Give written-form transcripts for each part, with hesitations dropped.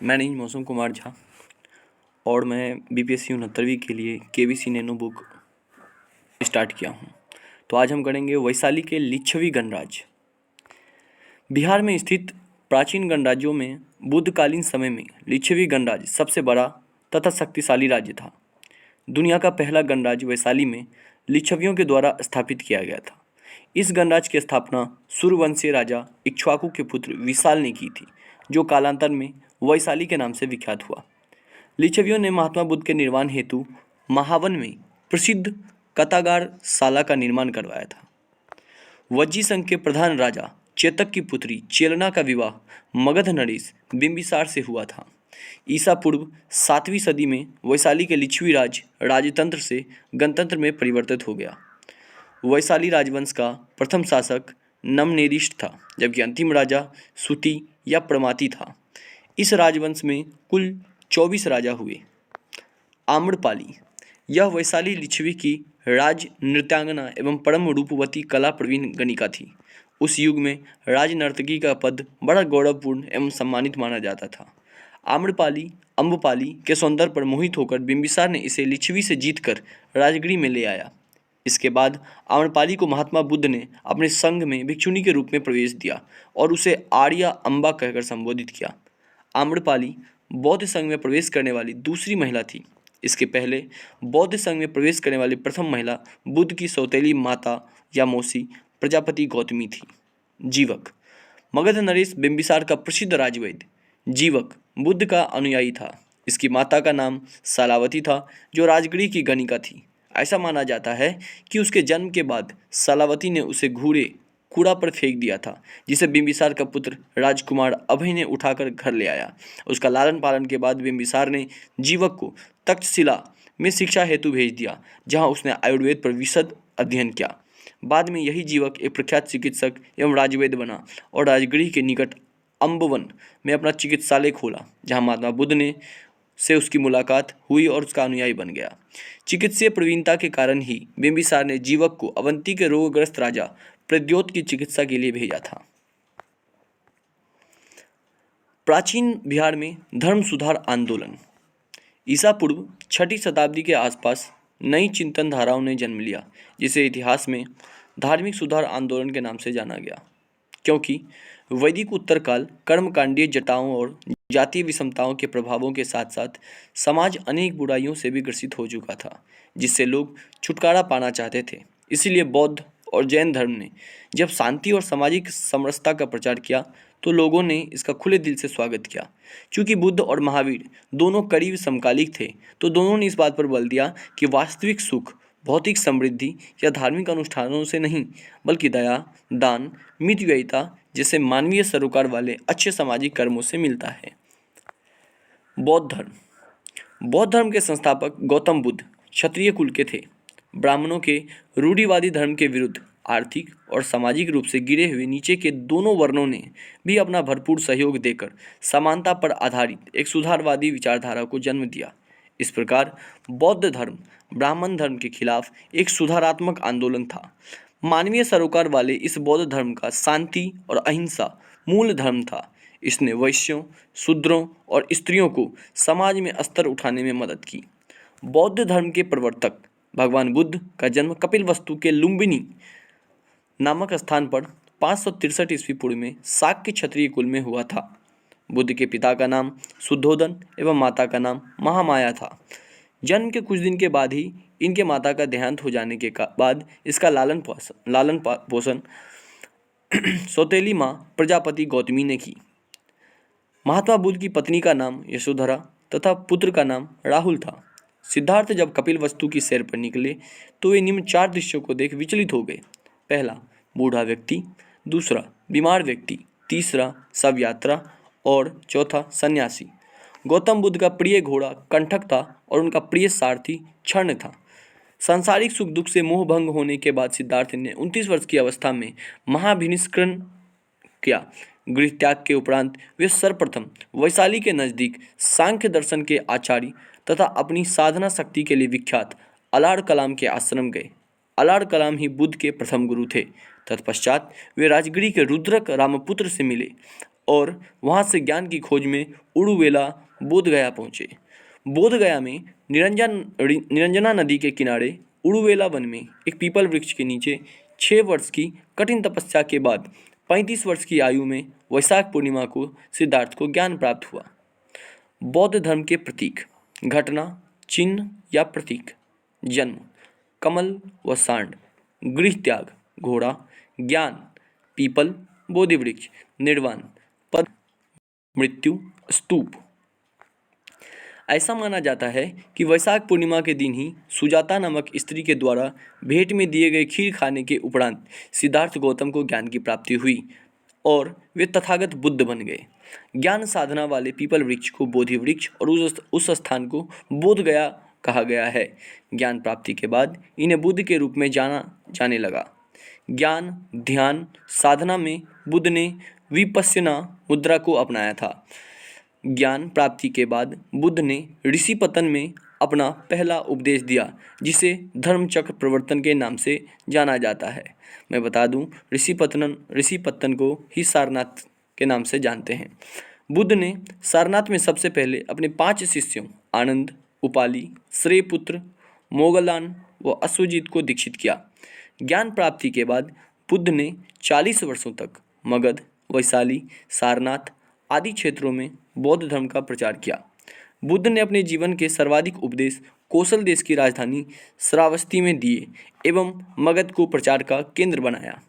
मैं नहीं मौसम कुमार झा और मैं बीपीएससी 69वीं के लिए केबीसी नैनो बुक स्टार्ट किया हूँ। तो आज हम करेंगे वैशाली के लिच्छवी गणराज्य। बिहार में स्थित प्राचीन गणराज्यों में बुद्धकालीन समय में लिच्छवी गणराज्य सबसे बड़ा तथा शक्तिशाली राज्य था। दुनिया का पहला गणराज्य वैशाली में लिच्छवियों के द्वारा स्थापित किया गया था। इस गणराज्य की स्थापना सूर्यवंशीय राजा इक्ष्वाकु के पुत्र विशाल ने की थी, जो कालांतर में वैशाली के नाम से विख्यात हुआ। लिच्छवियों ने महात्मा बुद्ध के निर्माण हेतु महावन में प्रसिद्ध कतागार शाला का निर्माण करवाया था। वज्जी संघ के प्रधान राजा चेतक की पुत्री चेलना का विवाह मगध नरेश बिंबिसार से हुआ था। ईसा पूर्व 7वीं सदी में वैशाली के लिच्छवी राज्य राजतंत्र से गणतंत्र में परिवर्तित हो गया। वैशाली राजवंश का प्रथम शासक नमनेरिष्ट था, जबकि अंतिम राजा सुति या प्रमाती था। इस राजवंश में कुल 24 राजा हुए। आम्रपाली यह वैशाली लिच्छवी की राज नृत्यांगना एवं परम रूपवती कला प्रवीण गणिका थी। उस युग में राज नर्तकी का पद बड़ा गौरवपूर्ण एवं सम्मानित माना जाता था। अम्बपाली के सौंदर्य पर मोहित होकर बिंबिसार ने इसे लिच्छवी से जीतकर राजगृह में ले आया। इसके बाद आम्रपाली को महात्मा बुद्ध ने अपने संघ में भिक्षुणी के रूप में प्रवेश दिया और उसे आर्या अम्बा कहकर संबोधित किया। आम्रपाली बौद्ध संघ में प्रवेश करने वाली दूसरी महिला थी। इसके पहले बौद्ध संघ में प्रवेश करने वाली प्रथम महिला बुद्ध की सौतेली माता या मौसी प्रजापति गौतमी थी। जीवक मगध नरेश बिंबिसार का प्रसिद्ध राजवैद्य जीवक बुद्ध का अनुयायी था। इसकी माता का नाम सालावती था, जो राजगृह की गणिका थी। ऐसा माना जाता है कि उसके जन्म के बाद सालावती ने उसे कूड़ा पर फेंक दिया था, जिसे बिंबिसार का पुत्र राजकुमार अभय ने उठाकर घर ले आया। उसका लालन पालन के बाद बिंबिसार ने जीवक को तक्षशिला में शिक्षा हेतु भेज दिया, जहां उसने आयुर्वेद पर विशद अध्ययन किया। बाद में यही जीवक एक प्रख्यात चिकित्सक एवं राजवैद्य बना और राजगृह के निकट अम्बवन में अपना चिकित्सालय खोला, जहां महात्मा बुद्ध से उसकी मुलाकात हुई और उसका अनुयायी बन गया। चिकित्सीय प्रवीणता के कारण ही बिंबिसार ने जीवक को अवंती के रोगग्रस्त राजा प्रद्योत की चिकित्सा के लिए भेजा था। प्राचीन बिहार में धर्म सुधार आंदोलन। ईसा पूर्व 6ठी शताब्दी के आसपास नई चिंतन धाराओं ने जन्म लिया, जिसे इतिहास में धार्मिक सुधार आंदोलन के नाम से जाना गया, क्योंकि वैदिक उत्तरकाल कर्मकांडीय जटाओं और जातीय विषमताओं के प्रभावों के साथ साथ समाज अनेक बुराइयों से भी ग्रसित हो चुका था, जिससे लोग छुटकारा पाना चाहते थे। इसीलिए बौद्ध और जैन धर्म ने जब शांति और सामाजिक समरसता का प्रचार किया, तो लोगों ने इसका खुले दिल से स्वागत किया। चूँकि बुद्ध और महावीर दोनों करीब समकालिक थे, तो दोनों ने इस बात पर बल दिया कि वास्तविक सुख भौतिक समृद्धि या धार्मिक अनुष्ठानों से नहीं, बल्कि दया, दान, मितव्ययिता जैसे मानवीय सरोकार वाले अच्छे सामाजिक कर्मों से मिलता है। बौद्ध धर्म के संस्थापक गौतम बुद्ध क्षत्रिय कुल के थे। ब्राह्मणों के रूढ़िवादी धर्म के विरुद्ध आर्थिक और सामाजिक रूप से गिरे हुए नीचे के दोनों वर्णों ने भी अपना भरपूर सहयोग देकर समानता पर आधारित एक सुधारवादी विचारधारा को जन्म दिया। इस प्रकार बौद्ध धर्म ब्राह्मण धर्म के खिलाफ एक सुधारात्मक आंदोलन था। मानवीय सरोकार वाले इस बौद्ध धर्म का शांति और अहिंसा मूल धर्म था। इसने वैश्यों, शूद्रों और स्त्रियों को समाज में स्तर उठाने में मदद की। बौद्ध धर्म के प्रवर्तक भगवान बुद्ध का जन्म कपिलवस्तु के लुम्बिनी नामक स्थान पर 563 ईस्वी पूर्व में शाक्य क्षत्रिय कुल में हुआ था। बुद्ध के पिता का नाम शुद्धोदन एवं माता का नाम महामाया था। जन्म के कुछ दिन के बाद ही इनके माता का देहांत हो जाने के बाद इसका लालन पोषण सौतेली माँ प्रजापति गौतमी ने की। महात्मा बुद्ध की पत्नी का नाम यशोधरा तथा पुत्र का नाम राहुल था। सिद्धार्थ जब कपिलवस्तु की सैर पर निकले, तो वे निम्न 4 दृश्यों को देख विचलित हो गए। पहला, बूढ़ा व्यक्ति; दूसरा, बीमार व्यक्ति; तीसरा, शव यात्रा; और चौथा, सन्यासी। गौतम बुद्ध का प्रिय घोड़ा कंठक था और उनका प्रिय सारथी क्षण था। सांसारिक सुख दुख से मोह भंग होने के बाद सिद्धार्थ ने 29 वर्ष की अवस्था में महाभिनिष्क्रण किया। गृह त्याग के उपरांत वे सर्वप्रथम वैशाली के नज़दीक सांख्य दर्शन के आचार्य तथा अपनी साधना शक्ति के लिए विख्यात अलाड़ कलाम के आश्रम गए। अलाड़ कलाम ही बुद्ध के प्रथम गुरु थे। तत्पश्चात वे राजगीर के रुद्रक रामपुत्र से मिले। और वहाँ से ज्ञान की खोज में उड़ुवेला बोधगया पहुँचे। बोधगया में निरंजना नदी के किनारे उड़ुवेला वन में एक पीपल वृक्ष के नीचे 6 वर्ष की कठिन तपस्या के बाद 35 वर्ष की आयु में वैशाख पूर्णिमा को सिद्धार्थ को ज्ञान प्राप्त हुआ। बौद्ध धर्म के प्रतीक, घटना, चिन्ह या प्रतीक। जन्म कमल व सांड, गृह त्याग घोड़ा, ज्ञान पीपल बोधि वृक्ष, निर्वाण पद, मृत्यु स्तूप। ऐसा माना जाता है कि वैशाख पूर्णिमा के दिन ही सुजाता नामक स्त्री के द्वारा भेंट में दिए गए खीर खाने के उपरांत सिद्धार्थ गौतम को ज्ञान की प्राप्ति हुई और वे तथागत बुद्ध बन गए। ज्ञान साधना वाले पीपल वृक्ष को बोधि वृक्ष और उस स्थान को बोधगया कहा गया है। ज्ञान प्राप्ति के बाद इन्हें बुद्ध के रूप में जाना जाने लगा। ज्ञान ध्यान साधना में बुद्ध ने विपश्यना मुद्रा को अपनाया था। ज्ञान प्राप्ति के बाद बुद्ध ने ऋषिपतन में अपना पहला उपदेश दिया, जिसे धर्मचक्र प्रवर्तन के नाम से जाना जाता है। मैं बता दूं, ऋषिपतन को ही सारनाथ के नाम से जानते हैं। बुद्ध ने सारनाथ में सबसे पहले अपने 5 शिष्यों आनंद, उपाली, श्रेयपुत्र, मोगलान व अश्वजीत को दीक्षित किया। ज्ञान प्राप्ति के बाद बुद्ध ने 40 वर्षों तक मगध, वैशाली, सारनाथ आदि क्षेत्रों में बौद्ध धर्म का प्रचार किया। बुद्ध ने अपने जीवन के सर्वाधिक उपदेश कौशल देश की राजधानी श्रावस्ती में दिए एवं मगध को प्रचार का केंद्र बनाया।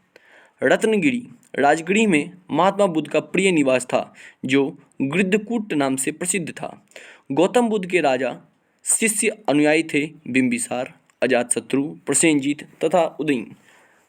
रत्नगिरी राजगिरी में महात्मा बुद्ध का प्रिय निवास था, जो गृद्धकूट नाम से प्रसिद्ध था। गौतम बुद्ध के राजा शिष्य अनुयायी थे बिंबिसार, अजातशत्रु, प्रसेनजीत तथा उदयन।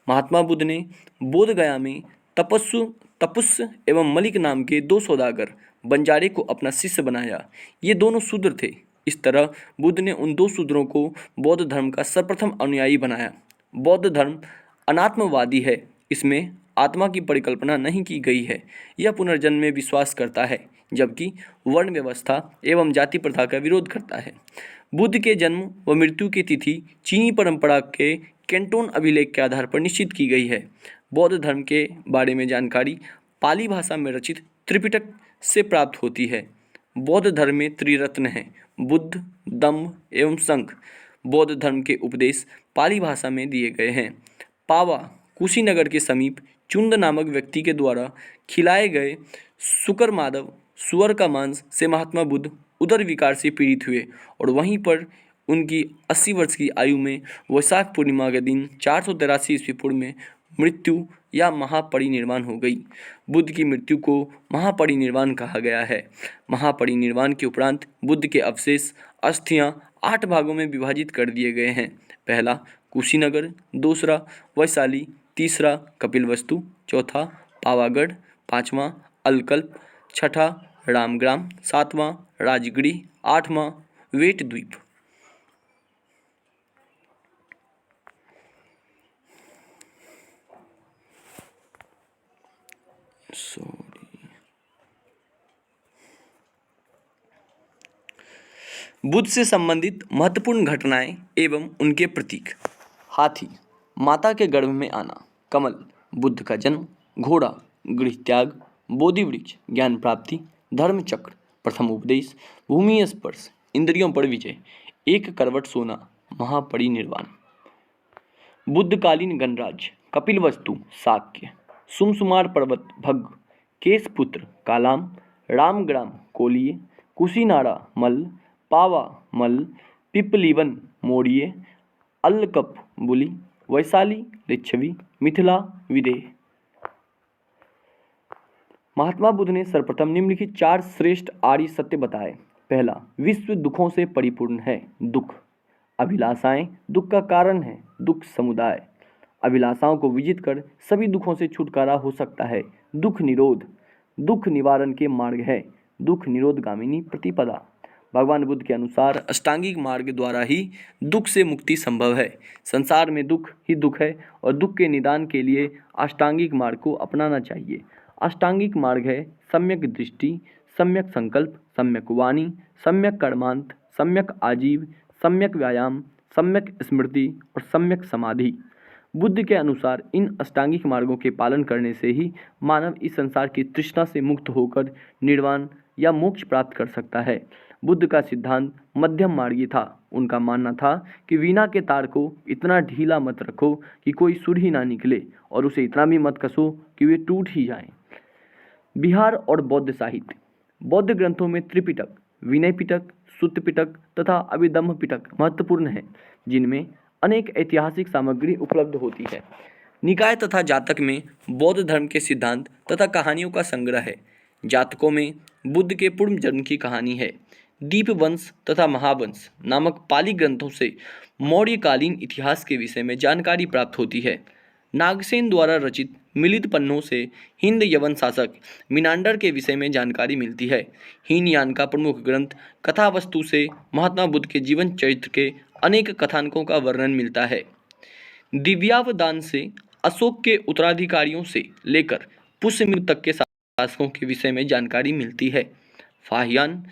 महात्मा बुद्ध ने बोधगया में तपुस्स एवं मलिक नाम के 2 सौदागर बंजारे को अपना शिष्य बनाया। ये दोनों शूद्र थे। इस तरह बुद्ध ने उन 2 शूद्रों को बौद्ध धर्म का सर्वप्रथम अनुयायी बनाया। बौद्ध धर्म अनात्मवादी है। इसमें आत्मा की परिकल्पना नहीं की गई है। यह पुनर्जन्म में विश्वास करता है, जबकि वर्ण व्यवस्था एवं जाति प्रथा का विरोध करता है। बुद्ध के जन्म व मृत्यु की तिथि चीनी परंपरा के कैंटोन अभिलेख के आधार पर निश्चित की गई है। बौद्ध धर्म के बारे में जानकारी पाली भाषा में रचित त्रिपिटक से प्राप्त होती है। बौद्ध धर्म में त्रिरत्न हैं, बुद्ध, धम्म एवं संघ। बौद्ध धर्म के उपदेश पाली भाषा में दिए गए हैं। पावा कुशीनगर के समीप चुंद नामक व्यक्ति के द्वारा खिलाए गए शुकर माधव सुअर का मांस से महात्मा बुद्ध उदर विकार से पीड़ित हुए और वहीं पर उनकी 80 वर्ष की आयु में वैशाख पूर्णिमा के दिन 483 ईस्वी पूर्व में मृत्यु या महापरिनिर्वाण हो गई। बुद्ध की मृत्यु को महापरिनिर्वाण कहा गया है। महापरिनिर्वाण के उपरांत बुद्ध के अवशेष अस्थियां 8 भागों में विभाजित कर दिए गए हैं। पहला कुशीनगर, दूसरा वैशाली, तीसरा कपिलवस्तु, चौथा पावागढ़, पाँचवां अलकल्प, छठा रामग्राम, सातवां राजगिरी, आठवां वेट द्वीप। बुद्ध से संबंधित महत्वपूर्ण घटनाएं एवं उनके प्रतीक। हाथी, माता के गर्भ में आना। कमल, बुद्ध का जन्म। घोड़ा, गृह त्याग। बोधि वृक्ष, ज्ञान प्राप्ति। धर्म चक्र, प्रथम उपदेश। भूमि स्पर्श, इंद्रियों पर विजय। एक करवट सोना, महापरिनिर्वाण। बुद्धकालीन गणराज्य, कपिलवस्तु, शाक्य। सुमसुमार पर्वत, भग्ग। केशपुत्र, कालाम। रामग्राम, कोलिय। कुशीनाड़ा, मल्ल। पावा, मल्ल। पिपलीवन, मौर्य। अल्कप, बुली। वैशाली, लिच्छवी। मिथिला, विदेह। महात्मा बुद्ध ने सर्वप्रथम निम्नलिखित 4 श्रेष्ठ आर्य सत्य बताए। पहला, विश्व दुखों से परिपूर्ण है। दुख, अभिलाषाएं दुख का कारण है। दुख समुदाय, अभिलाषाओं को विजित कर सभी दुखों से छुटकारा हो सकता है। दुख निरोध, दुख निवारण के मार्ग है। दुख निरोधगामिनी प्रतिपदा। भगवान बुद्ध के अनुसार अष्टांगिक मार्ग द्वारा ही दुख से मुक्ति संभव है। संसार में दुख ही दुख है और दुख के निदान के लिए अष्टांगिक मार्ग को अपनाना चाहिए। अष्टांगिक मार्ग है सम्यक दृष्टि, सम्यक संकल्प, सम्यक वाणी, सम्यक कर्मांत, सम्यक आजीव, सम्यक व्यायाम, सम्यक स्मृति और सम्यक समाधि। बुद्ध के अनुसार इन अष्टांगिक मार्गों के पालन करने से ही मानव इस संसार की तृष्णा से मुक्त होकर निर्वाण या मोक्ष प्राप्त कर सकता है। बुद्ध का सिद्धांत मध्यम मार्गी था। उनका मानना था कि वीणा के तार को इतना ढीला मत रखो कि कोई सुर ही ना निकले और उसे इतना भी मत कसो कि वे टूट ही जाएं। बिहार और बौद्ध साहित्य। बौद्ध ग्रंथों में त्रिपिटक, विनय पिटक, सुत्त पिटक तथा अभिधम्म पिटक महत्वपूर्ण है, जिनमें अनेक ऐतिहासिक सामग्री उपलब्ध होती है। निकाय तथा जातक में बौद्ध धर्म के सिद्धांत तथा कहानियों का संग्रह है। जातकों में बुद्ध के पूर्व जन्म की कहानी है। दीपवंश तथा महावंश नामक पाली ग्रंथों से मौर्यकालीन इतिहास के विषय में जानकारी प्राप्त होती है। नागसेन द्वारा रचित मिलित पन्नों से हिंद यवन शासक मिनांडर के विषय में जानकारी मिलती है। हीनयान का प्रमुख ग्रंथ कथा वस्तु से महात्मा बुद्ध के जीवन चरित्र के अनेक कथानकों का वर्णन मिलता है। दिव्यावदान से अशोक के उत्तराधिकारियों से लेकर पुष्यमित्र तक के शासकों के विषय में जानकारी मिलती है। फाहियान,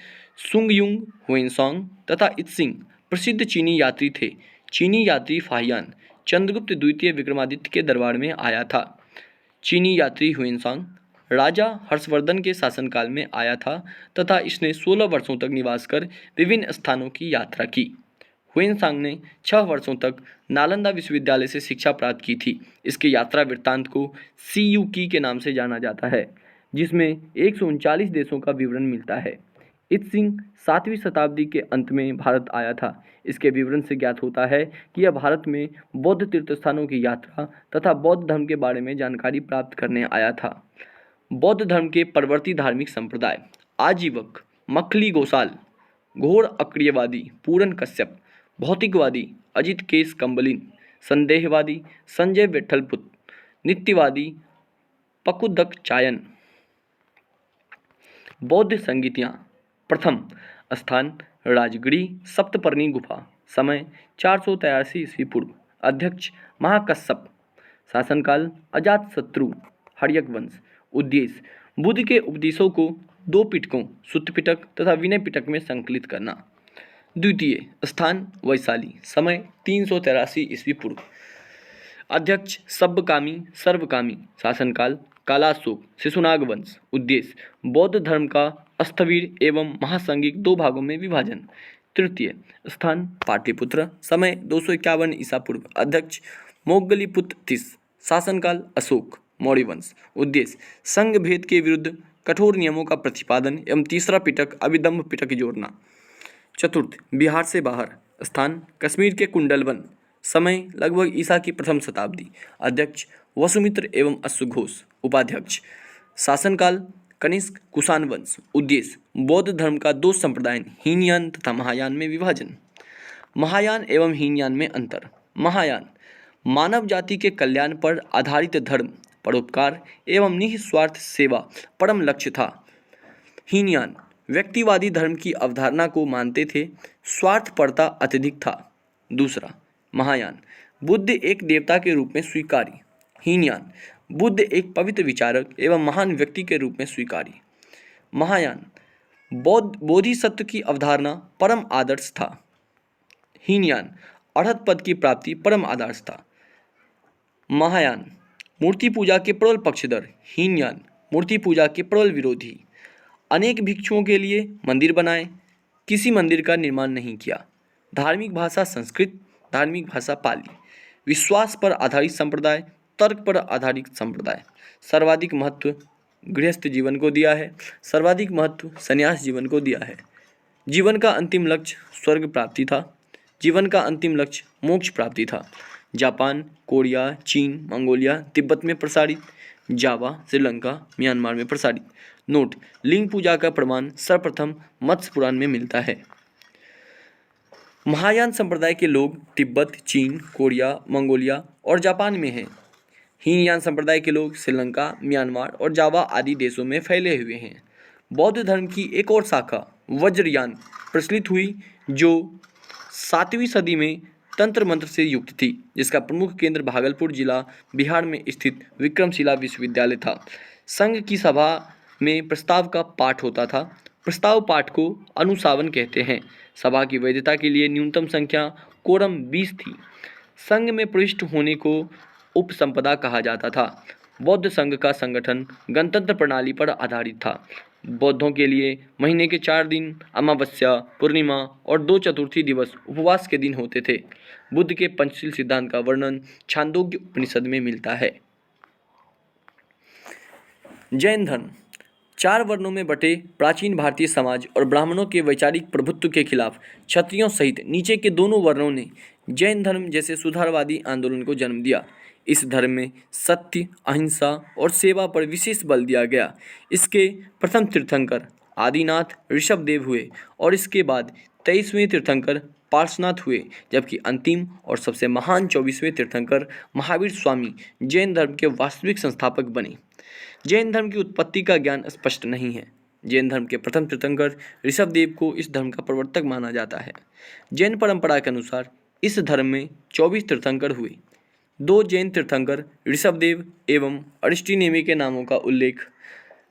सुंगयुंग, हुएनसांग तथा इत्सिंग प्रसिद्ध चीनी यात्री थे। चीनी यात्री फाहियान चंद्रगुप्त द्वितीय विक्रमादित्य के दरबार में आया था। चीनी यात्री हुएनसांग राजा हर्षवर्धन के शासनकाल में आया था तथा इसने 16 वर्षों तक निवास कर विभिन्न स्थानों की यात्रा की। हुएनसांग ने 6 वर्षों तक नालंदा विश्वविद्यालय से शिक्षा प्राप्त की थी। इसके यात्रा वृत्तांत को सीयूकी के नाम से जाना जाता है, जिसमें 139 देशों का विवरण मिलता है। इत्सिंग 7वीं शताब्दी के अंत में भारत आया था। इसके विवरण से ज्ञात होता है कि यह भारत में बौद्ध तीर्थस्थानों की यात्रा तथा बौद्ध धर्म के बारे में जानकारी प्राप्त करने आया था। बौद्ध धर्म के परवर्ती धार्मिक संप्रदाय आजीवक, मखली गोसाल, घोर अक्रियवादी पूरन कश्यप, भौतिकवादी अजित केस कंबलिन, संदेहवादी संजय विठलपुत, नित्यवादी पकुदक चायन। बौद्ध संगीतियाँ। प्रथम स्थान राजगढ़ी सप्तपर्णी गुफा, समय 483 ईस्वी पूर्व, अध्यक्ष महाकश्यप, शासनकाल अजातशत्रु, हर्यक वंश। उद्देश्य बुद्ध के उपदेशों को 2 पिटकों सुत्त पिटक तथा विनय पिटक में संकलित करना। द्वितीय स्थान वैशाली, समय 383 ईस्वी पूर्व, अध्यक्ष सब्बकामी सर्वकामी, शासनकाल कालाशोक शिशुनाग वंश। उद्देश्य बौद्ध धर्म का स्थविर एवं महासंगिक 2 भागों में विभाजन। तृतीय स्थान पाटलिपुत्र, समय 251 ईसा पूर्व, अध्यक्ष मोगलीपुत्र तीस, शासनकाल अशोक मौर्य वंश। उद्देश्य संघ भेद के विरुद्ध कठोर नियमों का प्रतिपादन एवं तीसरा पिटक अभिधम्म पिटक जोड़ना। चतुर्थ बिहार से बाहर, स्थान कश्मीर के कुंडलवन, समय लगभग ईसा की प्रथम शताब्दी, अध्यक्ष वसुमित्र एवं अश्वघोष, उपाध्यक्ष, शासनकाल कनिष्क कुषाण वंश। उद्देश्य बौद्ध धर्म का 2 संप्रदाय हीनयान तथा महायान में विभाजन। महायान एवं हीनयान में अंतर। महायान मानव जाति के कल्याण पर आधारित धर्म, परोपकार एवं निस्वार्थ सेवा परम लक्ष्य था। हीनयान व्यक्तिवादी धर्म की अवधारणा को मानते थे, स्वार्थपरता अत्यधिक था। दूसरा महायान बुद्ध एक देवता के रूप में स्वीकार्य। हीनयान बुद्ध एक पवित्र विचारक एवं महान व्यक्ति के रूप में स्वीकार्य। महायान बोधिसत्व की अवधारणा परम आदर्श था। हीनयान अरहत पद की प्राप्ति परम आदर्श था। महायान मूर्ति पूजा के प्रबल पक्षधर, हीनयान मूर्ति पूजा के प्रबल विरोधी। अनेक भिक्षुओं के लिए मंदिर बनाए, किसी मंदिर का निर्माण नहीं किया। धार्मिक भाषा संस्कृत, धार्मिक भाषा पाली। विश्वास पर आधारित संप्रदाय, तर्क पर आधारित संप्रदाय। सर्वाधिक महत्व गृहस्थ जीवन को दिया है, सर्वाधिक महत्व संन्यास जीवन को दिया है। जीवन का अंतिम लक्ष्य स्वर्ग प्राप्ति था, जीवन का अंतिम लक्ष्य मोक्ष प्राप्ति था। जापान, कोरिया, चीन, मंगोलिया, तिब्बत में प्रसारित, जावा, श्रीलंका, म्यांमार में प्रसारित। नोट: लिंग पूजा का प्रमाण सर्वप्रथम मत्स्य पुराण में मिलता है। महायान संप्रदाय के लोग तिब्बत, चीन, कोरिया, मंगोलिया और जापान में हैं। हीनयान संप्रदाय के लोग श्रीलंका, म्यांमार और जावा आदि देशों में फैले हुए हैं। बौद्ध धर्म की एक और शाखा वज्रयान प्रचलित हुई, जो 7वीं सदी में तंत्र मंत्र से युक्त थी, जिसका प्रमुख केंद्र भागलपुर जिला बिहार में स्थित विक्रमशिला विश्वविद्यालय था। संघ की सभा में प्रस्ताव का पाठ होता था। प्रस्ताव पाठ को अनुशासन कहते हैं। सभा की वैधता के लिए न्यूनतम संख्या कोरम 20 थी। संघ में प्रविष्ट होने को उपसंपदा कहा जाता था। बौद्ध संघ का संगठन गणतंत्र प्रणाली पर आधारित था। बौद्धों के लिए महीने के 4 दिन अमावस्या, पूर्णिमा और 2 चतुर्थी दिवस उपवास के दिन होते थे। बुद्ध के पंचशील सिद्धांत का वर्णन छांदोग्य उपनिषद में मिलता है। जैन धर्म 4 वर्णों में बटे प्राचीन भारतीय समाज और ब्राह्मणों के वैचारिक प्रभुत्व के खिलाफ क्षत्रियों सहित नीचे के दोनों वर्णों ने जैन धर्म जैसे सुधारवादी आंदोलन को जन्म दिया। इस धर्म में सत्य, अहिंसा और सेवा पर विशेष बल दिया गया। इसके प्रथम तीर्थंकर आदिनाथ ऋषभदेव हुए और इसके बाद 23वें तीर्थंकर पार्श्वनाथ हुए, जबकि अंतिम और सबसे महान 24वें तीर्थंकर महावीर स्वामी जैन धर्म के वास्तविक संस्थापक बने। जैन धर्म की उत्पत्ति का ज्ञान स्पष्ट नहीं है। जैन धर्म के प्रथम तीर्थंकर ऋषभदेव को इस धर्म का प्रवर्तक माना जाता है। जैन परंपरा के अनुसार इस धर्म में 24 तीर्थंकर हुए। 2 जैन तीर्थंकर ऋषभदेव एवं अरिष्टिनेमि के नामों का उल्लेख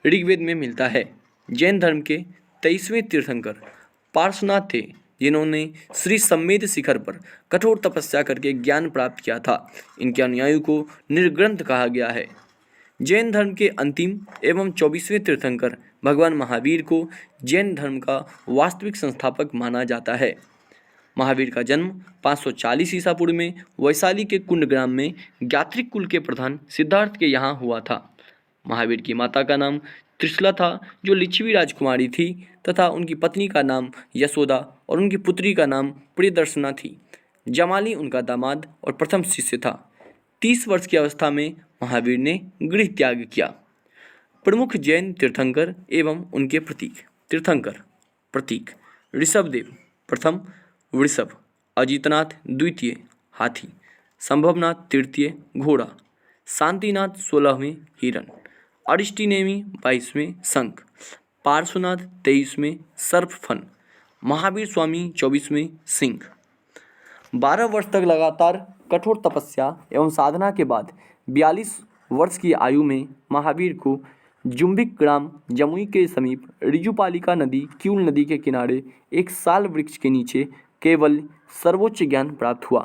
ऋग्वेद में मिलता है। जैन धर्म के 23वें तीर्थंकर पार्श्वनाथ थे, जिन्होंने श्री सम्मेद शिखर पर कठोर तपस्या करके ज्ञान प्राप्त किया था। इनके अनुयायियों को निर्ग्रंथ कहा गया है। जैन धर्म के अंतिम एवं 24वें तीर्थंकर भगवान महावीर को जैन धर्म का वास्तविक संस्थापक माना जाता है। महावीर का जन्म 540 ईसा पूर्व में वैशाली के कुंडग्राम में ज्ञात्रिक कुल के प्रधान सिद्धार्थ के यहाँ हुआ था। महावीर की माता का नाम त्रिशला था, जो लिच्छवी राजकुमारी थी, तथा उनकी पत्नी का नाम यशोदा और उनकी पुत्री का नाम प्रियदर्शना थी। जमाली उनका दामाद और प्रथम शिष्य था। 30 वर्ष की अवस्था में महावीर ने गृह त्याग किया। प्रमुख जैन तीर्थंकर एवं उनके प्रतीक। तीर्थंकर प्रतीक ऋषभदेव प्रथम वृषभ, अजितनाथ द्वितीय हाथी, संभवनाथ तृतीय घोड़ा, शांतिनाथ 16वें हिरण, अरिष्टिनेमि 22वें शंख, पार्श्वनाथ 23वें सर्पफन, महावीर स्वामी 24वें सिंह। 12 वर्ष तक लगातार कठोर तपस्या एवं साधना के बाद 42 वर्ष की आयु में महावीर को जुम्बिक ग्राम जमुई के समीप ऋजुपालिका नदी क्यूल नदी के किनारे एक साल वृक्ष के नीचे केवल सर्वोच्च ज्ञान प्राप्त हुआ।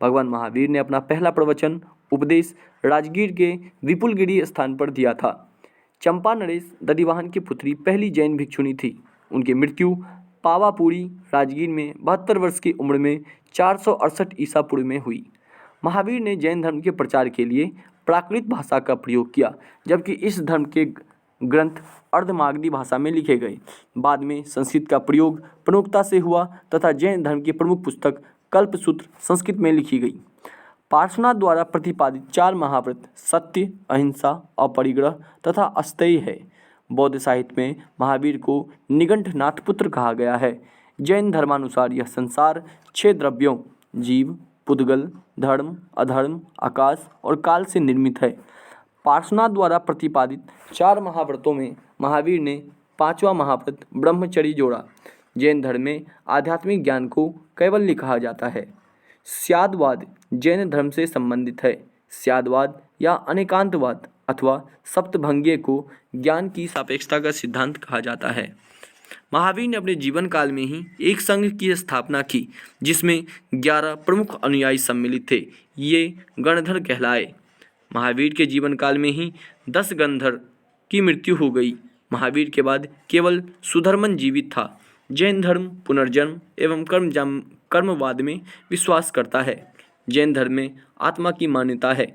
भगवान महावीर ने अपना पहला प्रवचन उपदेश राजगीर के विपुलगिरी स्थान पर दिया था। चंपा नरेश दधिवाहन की पुत्री पहली जैन भिक्षुणी थी। उनकी मृत्यु पावापुरी राजगीर में 72 वर्ष की उम्र में 468 ईसा पूर्व में हुई। महावीर ने जैन धर्म के प्रचार के लिए प्राकृत भाषा का प्रयोग किया, जबकि इस धर्म के ग्रंथ अर्धमागधी भाषा में लिखे गए। बाद में संस्कृत का प्रयोग प्रमुखता से हुआ तथा जैन धर्म की प्रमुख पुस्तक कल्पसूत्र संस्कृत में लिखी गई। पार्श्वनाथ द्वारा प्रतिपादित 4 महाव्रत सत्य, अहिंसा, अपरिग्रह तथा अस्तेय है। बौद्ध साहित्य में महावीर को निगंठनाथ पुत्र कहा गया है। जैन धर्मानुसार यह संसार 6 द्रव्यों जीव, पुद्गल, धर्म, अधर्म, आकाश और काल से निर्मित है। पार्श्वनाथ द्वारा प्रतिपादित 4 महाव्रतों में महावीर ने 5वां महाव्रत ब्रह्मचर्य जोड़ा। जैन धर्म में आध्यात्मिक ज्ञान को कैवल्य कहा जाता है। स्यादवाद जैन धर्म से संबंधित है। स्यादवाद या अनेकांतवाद अथवा सप्तभंगीय को ज्ञान की सापेक्षता का सिद्धांत कहा जाता है। महावीर ने अपने जीवन काल में ही एक संघ की स्थापना की, जिसमें 11 प्रमुख अनुयायी सम्मिलित थे। ये गणधर कहलाए। महावीर के जीवन काल में ही 10 गणधर की मृत्यु हो गई। महावीर के बाद केवल सुधर्मन जीवित था। जैन धर्म पुनर्जन्म एवं कर्मवाद में विश्वास करता है। जैन धर्म में आत्मा की मान्यता है।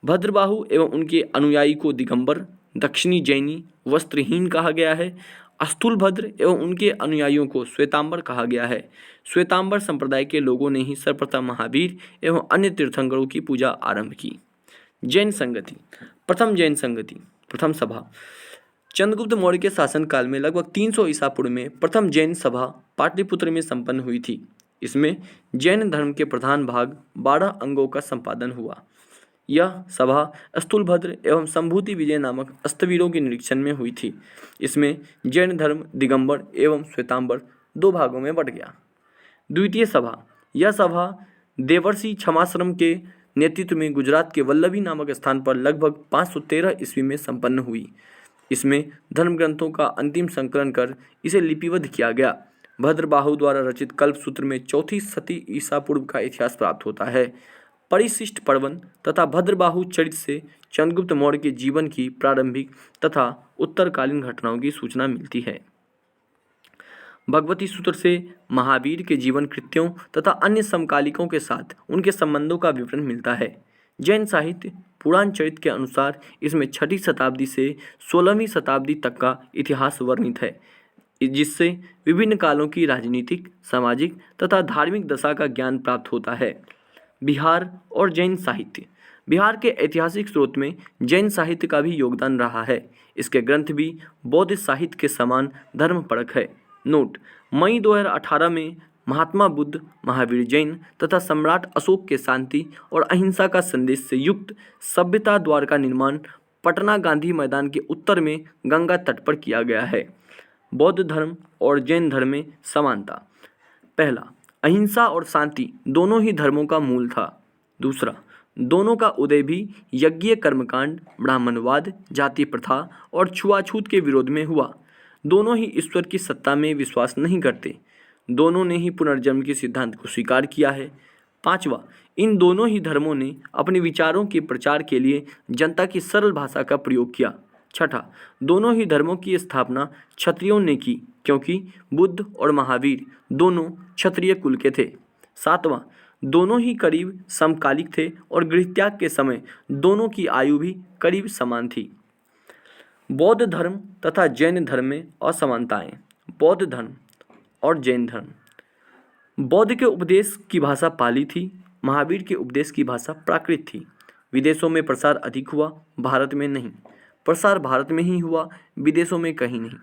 भद्रबाहु एवं उनके अनुयायी को दिगंबर, दक्षिणी जैनी, वस्त्रहीन कहा गया है। स्थूलभद्र एवं उनके अनुयायियों को श्वेतांबर कहा गया है। श्वेतांबर संप्रदाय के लोगों ने ही सर्वप्रथम महावीर एवं अन्य तीर्थंकरों की पूजा आरंभ की। जैन संगति। प्रथम जैन संगति, प्रथम सभा। चंद्रगुप्त मौर्य के शासनकाल में लगभग 300 ईसा पूर्व में प्रथम जैन सभा पाटलिपुत्र में संपन्न हुई थी। इसमें जैन धर्म के प्रधान भाग 12 अंगों का संपादन हुआ। यह सभा स्थूलभद्र एवं संभूति विजय नामक अस्तवीरों के निरीक्षण में हुई थी। इसमें जैन धर्म दिगंबर एवं श्वेतांबर 2 भागों में बट गया। द्वितीय सभा। यह सभा देवर्षि क्षमाश्रम के नेतृत्व में गुजरात के वल्लभी नामक स्थान पर लगभग 513 ईस्वी में संपन्न हुई। इसमें धर्म ग्रंथों का अंतिम संकलन कर इसे लिपिबद्ध किया गया। भद्रबाहु द्वारा रचित कल्पसूत्र में 4वीं शती ईसा पूर्व का इतिहास प्राप्त होता है। परिशिष्ट पर्वन तथा भद्रबाहु चरित से चंद्रगुप्त मौर्य के जीवन की प्रारंभिक तथा उत्तरकालीन घटनाओं की सूचना मिलती है। भगवती सूत्र से महावीर के जीवन कृत्यों तथा अन्य समकालिकों के साथ उनके संबंधों का विवरण मिलता है। जैन साहित्य पुराण चरित के अनुसार इसमें 6वीं शताब्दी से 16वीं शताब्दी तक का इतिहास वर्णित है, जिससे विभिन्न कालों की राजनीतिक, सामाजिक तथा धार्मिक दशा का ज्ञान प्राप्त होता है। बिहार और जैन साहित्य। बिहार के ऐतिहासिक स्रोत में जैन साहित्य का भी योगदान रहा है। इसके ग्रंथ भी बौद्ध साहित्य के समान धर्मपरक है। नोट: मई 2018 में महात्मा बुद्ध, महावीर जैन तथा सम्राट अशोक के शांति और अहिंसा का संदेश से युक्त सभ्यता द्वार का निर्माण पटना गांधी मैदान के उत्तर में गंगा तट पर किया गया है। बौद्ध धर्म और जैन धर्म में समानता। पहला, अहिंसा और शांति दोनों ही धर्मों का मूल था। दूसरा, दोनों का उदय भी यज्ञीय कर्मकांड, ब्राह्मणवाद, जाति प्रथा और छुआछूत के विरोध में हुआ। दोनों ही ईश्वर की सत्ता में विश्वास नहीं करते। दोनों ने ही पुनर्जन्म के सिद्धांत को स्वीकार किया है। पांचवा, इन दोनों ही धर्मों ने अपने विचारों के प्रचार के लिए जनता की सरल भाषा का प्रयोग किया। छठा, दोनों ही धर्मों की स्थापना क्षत्रियों ने की, क्योंकि बुद्ध और महावीर दोनों क्षत्रिय कुल के थे। सातवां, दोनों ही करीब समकालिक थे और गृहत्याग के समय दोनों की आयु भी करीब समान थी। बौद्ध धर्म तथा जैन धर्म में असमानताएं। बौद्ध धर्म और जैन धर्म। बौद्ध के उपदेश की भाषा पाली थी, महावीर के उपदेश की भाषा प्राकृत थी। विदेशों में प्रसार अधिक हुआ, भारत में नहीं। प्रसार भारत में ही हुआ, विदेशों में कहीं नहीं।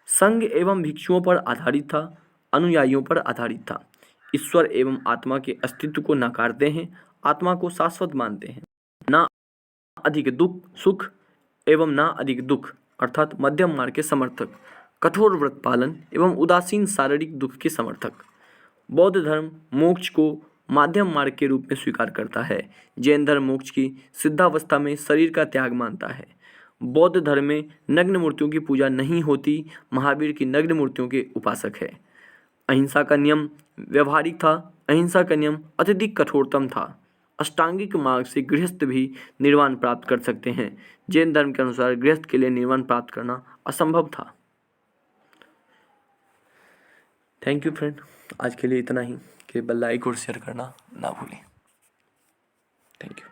संघ एवं भिक्षुओं पर आधारित था, अनुयायियों पर आधारित था। ईश्वर एवं आत्मा के अस्तित्व को नकारते हैं, आत्मा को शाश्वत मानते हैं। ना अधिक दुख सुख एवं ना अधिक दुख अर्थात मध्यम मार्ग के समर्थक, कठोर व्रत पालन एवं उदासीन शारीरिक दुख के समर्थक। बौद्ध धर्म मोक्ष को माध्यम मार्ग के रूप में स्वीकार करता है। जैन धर्म मोक्ष की सिद्धावस्था में शरीर का त्याग मानता है। बौद्ध धर्म में नग्न मूर्तियों की पूजा नहीं होती, महावीर की नग्न मूर्तियों के उपासक है। अहिंसा का नियम व्यवहारिक था, अहिंसा का नियम अत्यधिक कठोरतम था। अष्टांगिक मार्ग से गृहस्थ भी निर्वाण प्राप्त कर सकते हैं। जैन धर्म के अनुसार गृहस्थ के लिए निर्वाण प्राप्त करना असंभव था। थैंक यू फ्रेंड, आज के लिए इतना ही। केवल लाइक और शेयर करना ना भूलें। Thank you.